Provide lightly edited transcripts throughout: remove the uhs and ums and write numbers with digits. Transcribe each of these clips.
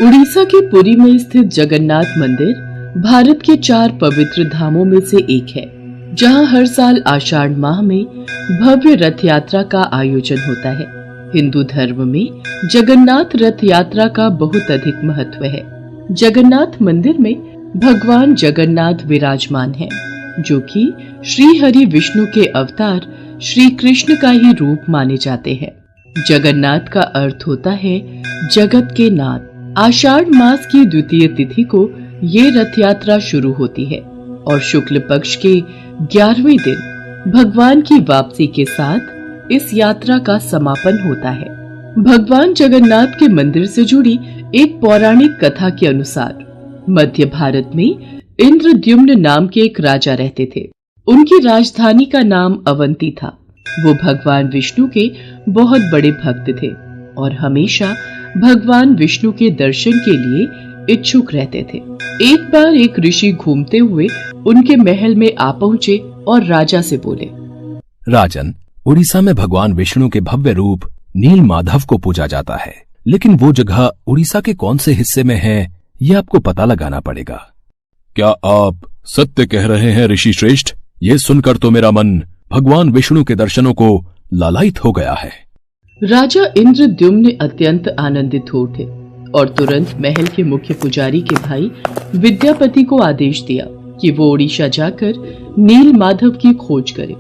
उड़ीसा के पुरी में स्थित जगन्नाथ मंदिर भारत के 4 पवित्र धामों में से एक है, जहां हर साल आषाढ़ माह में भव्य रथ यात्रा का आयोजन होता है। हिंदू धर्म में जगन्नाथ रथ यात्रा का बहुत अधिक महत्व है। जगन्नाथ मंदिर में भगवान जगन्नाथ विराजमान हैं, जो कि श्री हरि विष्णु के अवतार श्री कृष्ण का ही रूप माने जाते हैं। जगन्नाथ का अर्थ होता है जगत के नाथ। आषाढ़ मास की द्वितीय तिथि को ये रथ यात्रा शुरू होती है और शुक्ल पक्ष के 11वें दिन भगवान की वापसी के साथ इस यात्रा का समापन होता है। भगवान जगन्नाथ के मंदिर से जुड़ी एक पौराणिक कथा के अनुसार मध्य भारत में इंद्रद्युम्न नाम के एक राजा रहते थे। उनकी राजधानी का नाम अवंती था। वो भगवान विष्णु के बहुत बड़े भक्त थे और हमेशा भगवान विष्णु के दर्शन के लिए इच्छुक रहते थे। एक बार एक ऋषि घूमते हुए उनके महल में आ पहुंचे और राजा से बोले, राजन, उड़ीसा में भगवान विष्णु के भव्य रूप नील माधव को पूजा जाता है, लेकिन वो जगह उड़ीसा के कौन से हिस्से में है, ये आपको पता लगाना पड़ेगा। क्या आप सत्य कह रहे हैं ऋषि श्रेष्ठ? ये सुनकर तो मेरा मन भगवान विष्णु के दर्शनों को लालायित हो गया है। राजा इंद्रद्युम्न अत्यंत आनंदित हो उठे और तुरंत महल के मुख्य पुजारी के भाई विद्यापति को आदेश दिया कि वो उड़ीसा जाकर नील माधव की खोज करे।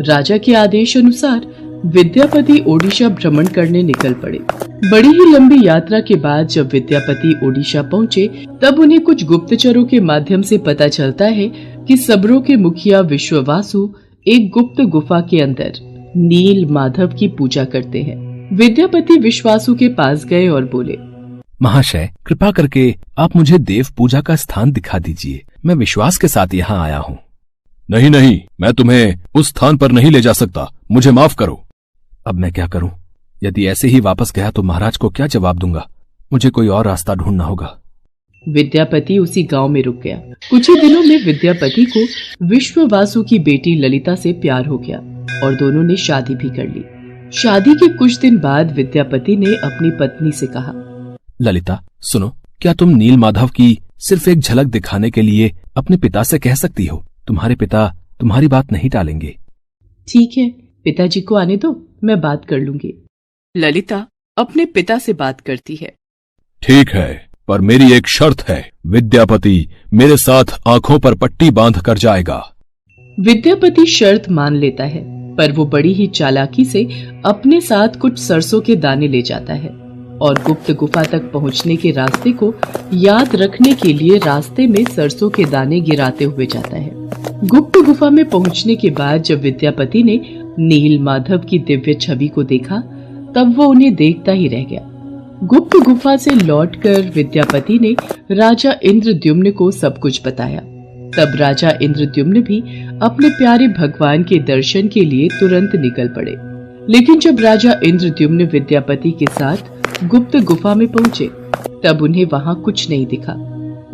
राजा के आदेश अनुसार विद्यापति ओडिशा भ्रमण करने निकल पड़े। बड़ी ही लंबी यात्रा के बाद जब विद्यापति ओडिशा पहुंचे, तब उन्हें कुछ गुप्तचरों के माध्यम से पता चलता है कि सबरों के मुखिया विश्ववासु एक गुप्त गुफा के अंदर नील माधव की पूजा करते हैं। विद्यापति विश्वासु के पास गए और बोले, महाशय, कृपा करके आप मुझे देव पूजा का स्थान दिखा दीजिए। मैं विश्वास के साथ यहाँ आया हूँ। नहीं नहीं, मैं तुम्हें उस स्थान पर नहीं ले जा सकता, मुझे माफ करो। अब मैं क्या करूं? यदि ऐसे ही वापस गया तो महाराज को क्या जवाब दूंगा? मुझे कोई और रास्ता ढूंढना होगा। विद्यापति उसी गांव में रुक गया। कुछ ही दिनों में विद्यापति को विश्ववासु की बेटी ललिता से प्यार हो गया और दोनों ने शादी भी कर ली। शादी के कुछ दिन बाद विद्यापति ने अपनी पत्नी से कहा, ललिता, सुनो, क्या तुम नील माधव की सिर्फ एक झलक दिखाने के लिए अपने पिता से कह सकती हो? तुम्हारे पिता तुम्हारी बात नहीं टालेंगे। ठीक है, पिताजी को आने दो, मैं बात कर लूंगी। ललिता अपने पिता से बात करती है। ठीक है, पर मेरी एक शर्त है। विद्यापति मेरे साथ आंखों पर पट्टी बांध कर जाएगा। विद्यापति शर्त मान लेता है, पर वो बड़ी ही चालाकी से अपने साथ कुछ सरसों के दाने ले जाता है और गुप्त गुफा तक पहुंचने के रास्ते को याद रखने के लिए रास्ते में सरसों के दाने गिराते हुए जाता है। गुप्त गुफा में पहुंचने के बाद जब विद्यापति ने नील माधव की दिव्य छवि को देखा, तब वो उन्हें देखता ही रह गया। गुप्त गुफा से लौटकर विद्यापति ने राजा इंद्रद्युम्न को सब कुछ बताया। तब राजा इंद्रद्युम्न भी अपने प्यारे भगवान के दर्शन के लिए तुरंत निकल पड़े। लेकिन जब राजा इंद्रद्युम्न विद्यापति के साथ गुप्त गुफा में पहुंचे, तब उन्हें वहां कुछ नहीं दिखा।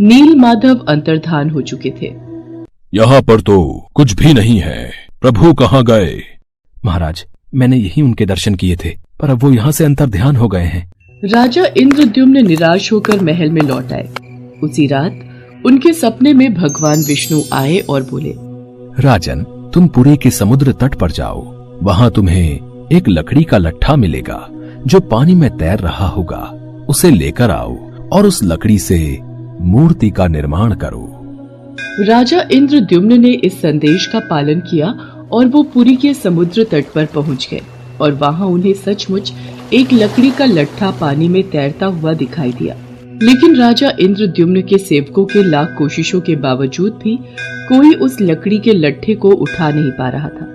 नील माधव अंतर्धान हो चुके थे। यहाँ पर तो कुछ भी नहीं है। प्रभु कहाँ गए? महाराज, मैंने यही उनके दर्शन किए थे, पर अब वो यहाँ से अंतर्ध्यान हो गए हैं। राजा इंद्रद्युम्न निराश होकर महल में लौट आए। उसी रात उनके सपने में भगवान विष्णु आए और बोले, राजन, तुम पुरी के समुद्र तट पर जाओ। वहाँ तुम्हें एक लकड़ी का लट्ठा मिलेगा जो पानी में तैर रहा होगा। उसे लेकर आओ और उस लकड़ी से मूर्ति का निर्माण करो। राजा इंद्रद्युम्न ने इस संदेश का पालन किया और वो पुरी के समुद्र तट पर पहुंच गए और वहां उन्हें सचमुच एक लकड़ी का लट्ठा पानी में तैरता हुआ दिखाई दिया। लेकिन राजा इंद्रद्युम्न के सेवकों के लाख कोशिशों के बावजूद भी कोई उस लकड़ी के लट्ठे को उठा नहीं पा रहा था।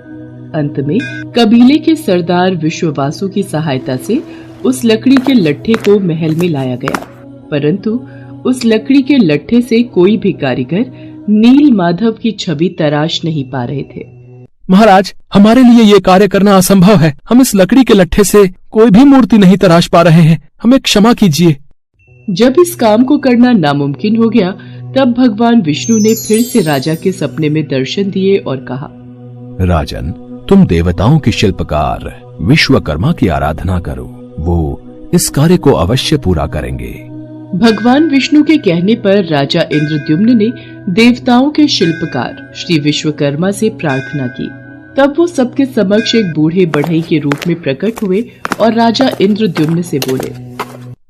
अंत में कबीले के सरदार विश्ववासु की सहायता से उस लकड़ी के लट्ठे को महल में लाया गया, परंतु उस लकड़ी के लट्ठे से कोई भी कारीगर नील माधव की छवि तराश नहीं पा रहे थे। महाराज, हमारे लिए ये कार्य करना असंभव है। हम इस लकड़ी के लट्ठे से कोई भी मूर्ति नहीं तराश पा रहे हैं। हमें क्षमा कीजिए। जब इस काम को करना नामुमकिन हो गया, तब भगवान विष्णु ने फिर से राजा के सपने में दर्शन दिए और कहा, राजन, तुम देवताओं के शिल्पकार विश्वकर्मा की आराधना करो। वो इस कार्य को अवश्य पूरा करेंगे। भगवान विष्णु के कहने पर राजा इंद्रद्युम्न ने देवताओं के शिल्पकार श्री विश्वकर्मा से प्रार्थना की। तब वो सबके समक्ष एक बूढ़े बढ़ई के रूप में प्रकट हुए और राजा इंद्रद्युम्न से बोले,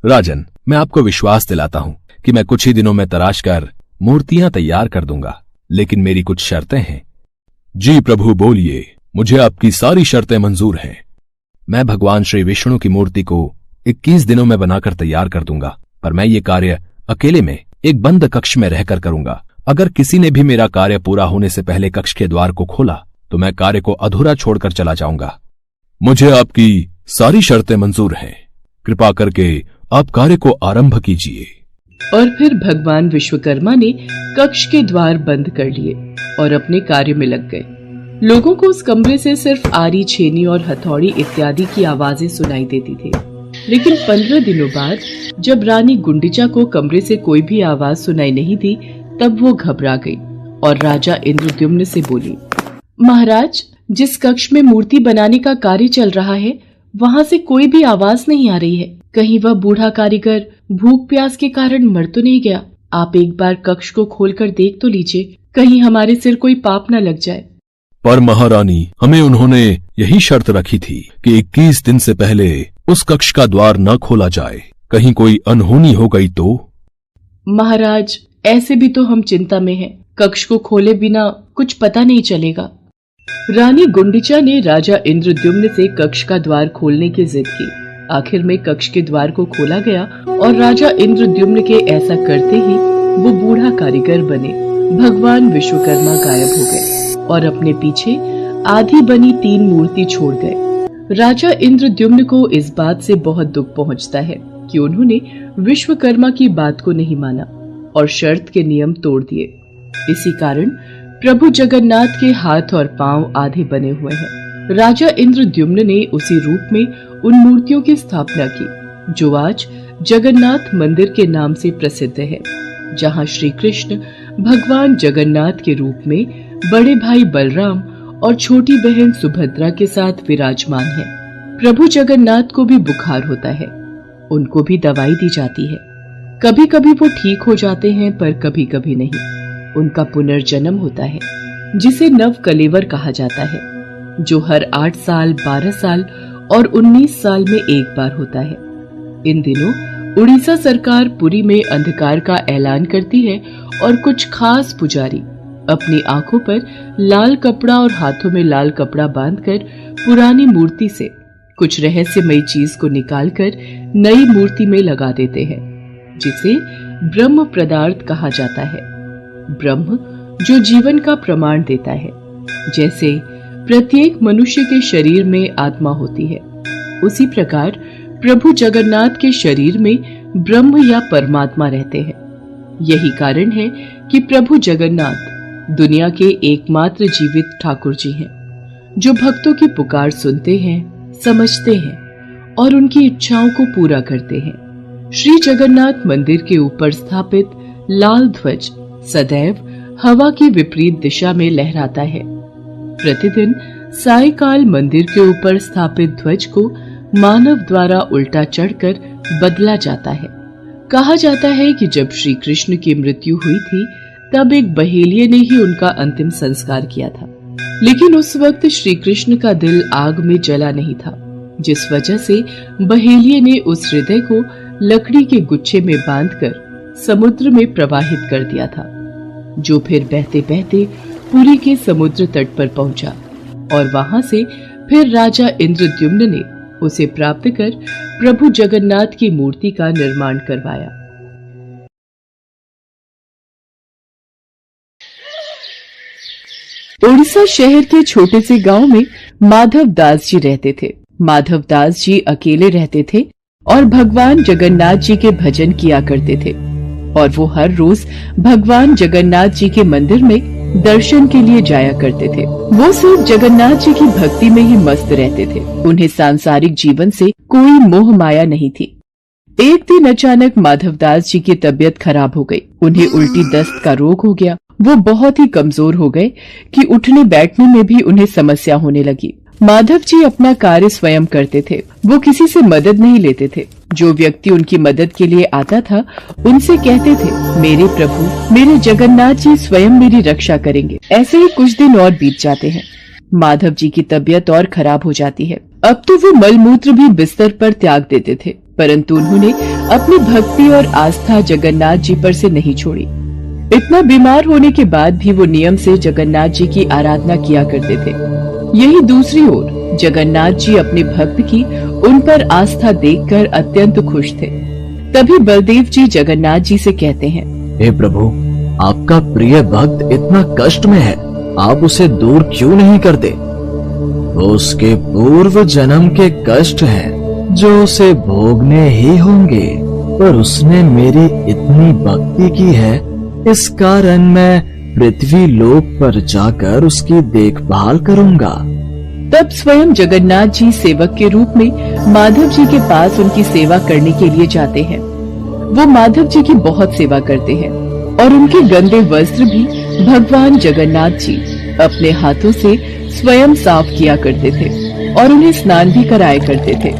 राजन, मैं आपको विश्वास दिलाता हूँ कि मैं कुछ ही दिनों में तराश कर मूर्तियां तैयार कर दूंगा, लेकिन मेरी कुछ शर्तें हैं। जी प्रभु बोलिए, मुझे आपकी सारी शर्तें मंजूर हैं। मैं भगवान श्री विष्णु की मूर्ति को 21 दिनों में बनाकर तैयार कर दूंगा, पर मैं ये कार्य अकेले में एक बंद कक्ष में रहकर करूंगा। अगर किसी ने भी मेरा कार्य पूरा होने से पहले कक्ष के द्वार को खोला तो मैं कार्य को अधूरा छोड़कर चला जाऊंगा। मुझे आपकी सारी शर्तें मंजूर हैं। कृपा करके आप कार्य को आरंभ कीजिए। और फिर भगवान विश्वकर्मा ने कक्ष के द्वार बंद कर लिए और अपने कार्य में लग गए। लोगों को उस कमरे से सिर्फ आरी, छेनी और हथौड़ी इत्यादि की आवाजें सुनाई देती थी। लेकिन 15 दिनों बाद जब रानी गुंडिचा को कमरे से कोई भी आवाज सुनाई नहीं दी, तब वो घबरा गई और राजा इंद्रद्युम्न से बोली, महाराज, जिस कक्ष में मूर्ति बनाने का कार्य चल रहा है वहाँ से कोई भी आवाज नहीं आ रही है। कहीं वह बूढ़ा कारीगर भूख प्यास के कारण मर तो नहीं गया? आप एक बार कक्ष को खोलकर देख तो लीजिए, कहीं हमारे सिर कोई पाप न लग जाए। पर महारानी, हमें उन्होंने यही शर्त रखी थी कि 21 दिन से पहले उस कक्ष का द्वार न खोला जाए। कहीं कोई अनहोनी हो गई तो? महाराज, ऐसे भी तो हम चिंता में हैं। कक्ष को खोले बिना कुछ पता नहीं चलेगा। रानी गुंडिचा ने राजा इंद्रद्युम्न से कक्ष का द्वार खोलने की जिद की। आखिर में कक्ष के द्वार को खोला गया और राजा इंद्रद्युम्न के ऐसा करते ही वो बूढ़ा कारीगर बने भगवान विश्वकर्मा गायब हो गए और अपने पीछे आधी बनी 3 मूर्ति छोड़ गए। राजा इंद्रद्युम्न को इस बात से बहुत दुख पहुंचता है कि उन्होंने विश्वकर्मा की बात को नहीं माना और शर्त के नियम तोड़ दिए। इसी कारण प्रभु जगन्नाथ के हाथ और पांव आधे बने हुए हैं। राजा इंद्रद्युम्न ने उसी रूप में उन मूर्तियों की स्थापना की जो आज जगन्नाथ मंदिर के नाम से प्रसिद्ध है, जहां श्री कृष्ण भगवान जगन्नाथ के रूप में बड़े भाई बलराम और छोटी बहन सुभद्रा के साथ विराजमान है। प्रभु जगन्नाथ को भी बुखार होता है, उनको भी दवाई दी जाती है। कभी कभी वो ठीक हो जाते हैं, पर कभी कभी नहीं। उनका पुनर्जन्म होता है जिसे नव कलेवर कहा जाता है, जो हर 8 साल, 12 साल और 19 साल में एक बार होता है। इन दिनों उड़ीसा सरकार पुरी में अंधकार का ऐलान करती है और कुछ खास पुजारी अपनी आंखों पर लाल कपड़ा और हाथों में लाल कपड़ा बांधकर पुरानी मूर्ति से कुछ रहस्यमयी चीज को निकालकर नई मूर्ति में लगा देते हैं, जिसे ब्रह्म पदार्थ कहा जाता है। ब्रह्म जो जीवन का प्रमाण देता है। जैसे प्रत्येक मनुष्य के शरीर में आत्मा होती है, उसी प्रकार प्रभु जगन्नाथ के शरीर में ब्रह्म या परमात्मा रहते हैं। यही कारण है कि प्रभु जगन्नाथ दुनिया के एकमात्र जीवित ठाकुर जी हैं, जो भक्तों की पुकार सुनते हैं, समझते हैं और उनकी इच्छाओं को पूरा करते हैं। श्री जगन्नाथ मंदिर के ऊपर स्थापित लाल ध्वज सदैव हवा की विपरीत दिशा में लहराता है। प्रतिदिन सायकाल मंदिर के ऊपर स्थापित ध्वज को मानव द्वारा उल्टा चढ़कर बदला जाता है। कहा जाता है कि जब श्री कृष्ण की मृत्यु हुई थी, तब एक बहेलिये ने ही उनका अंतिम संस्कार किया था, लेकिन उस वक्त श्री कृष्ण का दिल आग में जला नहीं था, जिस वजह से बहेलिये ने उस हृदय को लकड़ी के गुच्छे में बांधकर समुद्र में प्रवाहित कर दिया था, जो फिर बहते बहते पुरी के समुद्र तट पर पहुंचा और वहां से फिर राजा इंद्रद्युम्न ने उसे प्राप्त कर प्रभु जगन्नाथ की मूर्ति का निर्माण करवाया। उड़ीसा शहर के छोटे से गांव में माधव दास जी रहते थे। माधव दास जी अकेले रहते थे और भगवान जगन्नाथ जी के भजन किया करते थे, और वो हर रोज भगवान जगन्नाथ जी के मंदिर में दर्शन के लिए जाया करते थे। वो सिर्फ जगन्नाथ जी की भक्ति में ही मस्त रहते थे। उन्हें सांसारिक जीवन से कोई मोह माया नहीं थी। एक दिन अचानक माधवदास जी की तबीयत खराब हो गई। उन्हें उल्टी दस्त का रोग हो गया। वो बहुत ही कमजोर हो गए कि उठने बैठने में भी उन्हें समस्या होने लगी। माधव जी अपना कार्य स्वयं करते थे। वो किसी से मदद नहीं लेते थे। जो व्यक्ति उनकी मदद के लिए आता था उनसे कहते थे, मेरे प्रभु, मेरे जगन्नाथ जी स्वयं मेरी रक्षा करेंगे। ऐसे ही कुछ दिन और बीत जाते हैं। माधव जी की तबीयत और खराब हो जाती है। अब तो वो मलमूत्र भी बिस्तर पर त्याग देते थे, परंतु उन्होंने अपनी भक्ति और आस्था जगन्नाथ जी पर से नहीं छोड़ी। इतना बीमार होने के बाद भी वो नियम से जगन्नाथ जी की आराधना किया करते थे। यही दूसरी ओर जगन्नाथ जी अपने भक्त की उन पर आस्था देखकर अत्यंत खुश थे। तभी बलदेव जी जगन्नाथ जी से कहते हैं, हे प्रभु, आपका प्रिय भक्त इतना कष्ट में है, आप उसे दूर क्यों नहीं करते? उसके पूर्व जन्म के कष्ट हैं जो उसे भोगने ही होंगे, पर उसने मेरी इतनी भक्ति की है, इस कारण मैं पृथ्वी लोक पर जाकर उसकी देखभाल करूंगा। तब स्वयं जगन्नाथ जी सेवक के रूप में माधव जी के पास उनकी सेवा करने के लिए जाते हैं। वो माधव जी की बहुत सेवा करते हैं और उनके गंदे वस्त्र भी भगवान जगन्नाथ जी अपने हाथों से स्वयं साफ किया करते थे और उन्हें स्नान भी कराया करते थे।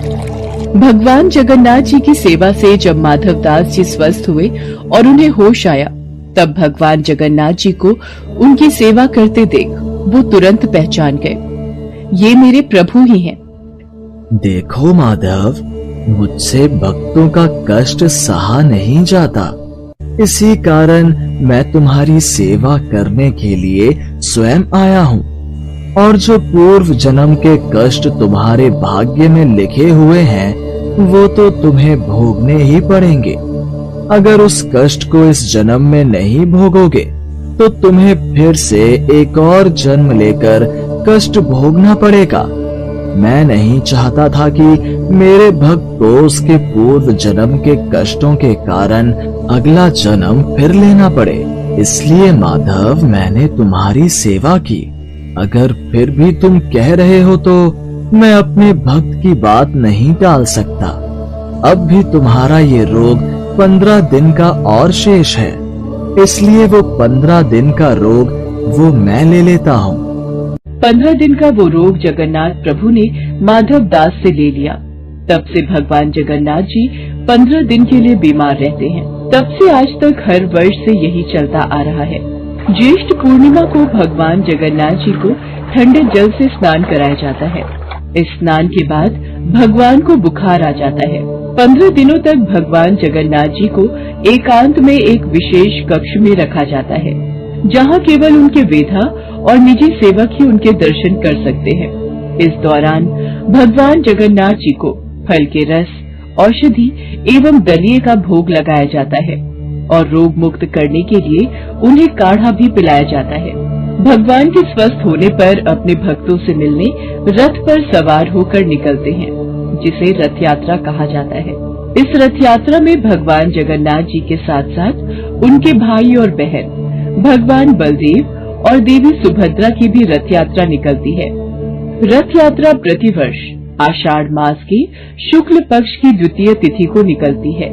भगवान जगन्नाथ जी की सेवा से जब माधव दास जी स्वस्थ हुए और उन्हें होश आया, तब भगवान जगन्नाथ जी को उनकी सेवा करते देख वो तुरंत पहचान गए, ये मेरे प्रभु ही हैं। देखो माधव, मुझसे भक्तों का कष्ट सहा नहीं जाता, इसी कारण मैं तुम्हारी सेवा करने के लिए स्वयं आया हूँ। और जो पूर्व जन्म के कष्ट तुम्हारे भाग्य में लिखे हुए हैं, वो तो तुम्हें भोगने ही पड़ेंगे। अगर उस कष्ट को इस जन्म में नहीं भोगोगे, तो तुम्हें फिर से एक और जन्म लेकर कष्ट भोगना पड़ेगा। मैं नहीं चाहता था कि मेरे भक्त को उसके पूर्व जन्म के कष्टों के कारण अगला जन्म फिर लेना पड़े। इसलिए माधव, मैंने तुम्हारी सेवा की। अगर फिर भी तुम कह रहे हो तो मैं अपने भक्त की बात नहीं टाल सकता। अब भी तुम्हारा ये रोग 15 दिन का और शेष है, इसलिए वो 15 दिन का रोग वो मैं ले लेता हूँ। 15 दिन का वो रोग जगन्नाथ प्रभु ने माधव दास से ले लिया। तब से भगवान जगन्नाथ जी 15 दिन के लिए बीमार रहते हैं। तब से आज तक हर वर्ष से यही चलता आ रहा है। ज्येष्ठ पूर्णिमा को भगवान जगन्नाथ जी को ठंडे जल से स्नान कराया जाता है। इस स्नान के बाद भगवान को बुखार आ जाता है। 15 दिनों तक भगवान जगन्नाथ जी को एकांत में एक विशेष कक्ष में रखा जाता है, जहाँ केवल उनके वेधा और निजी सेवक ही उनके दर्शन कर सकते हैं। इस दौरान भगवान जगन्नाथ जी को फल के रस, औषधि एवं दलिये का भोग लगाया जाता है और रोग मुक्त करने के लिए उन्हें काढ़ा भी पिलाया जाता है। भगवान के स्वस्थ होने पर अपने भक्तों से मिलने रथ पर सवार होकर निकलते हैं, जिसे रथ यात्रा कहा जाता है। इस रथ यात्रा में भगवान जगन्नाथ जी के साथ साथ उनके भाई और बहन भगवान बलदेव और देवी सुभद्रा की भी रथ यात्रा निकलती है। रथ यात्रा प्रतिवर्ष आषाढ़ मास की शुक्ल पक्ष की द्वितीय तिथि को निकलती है।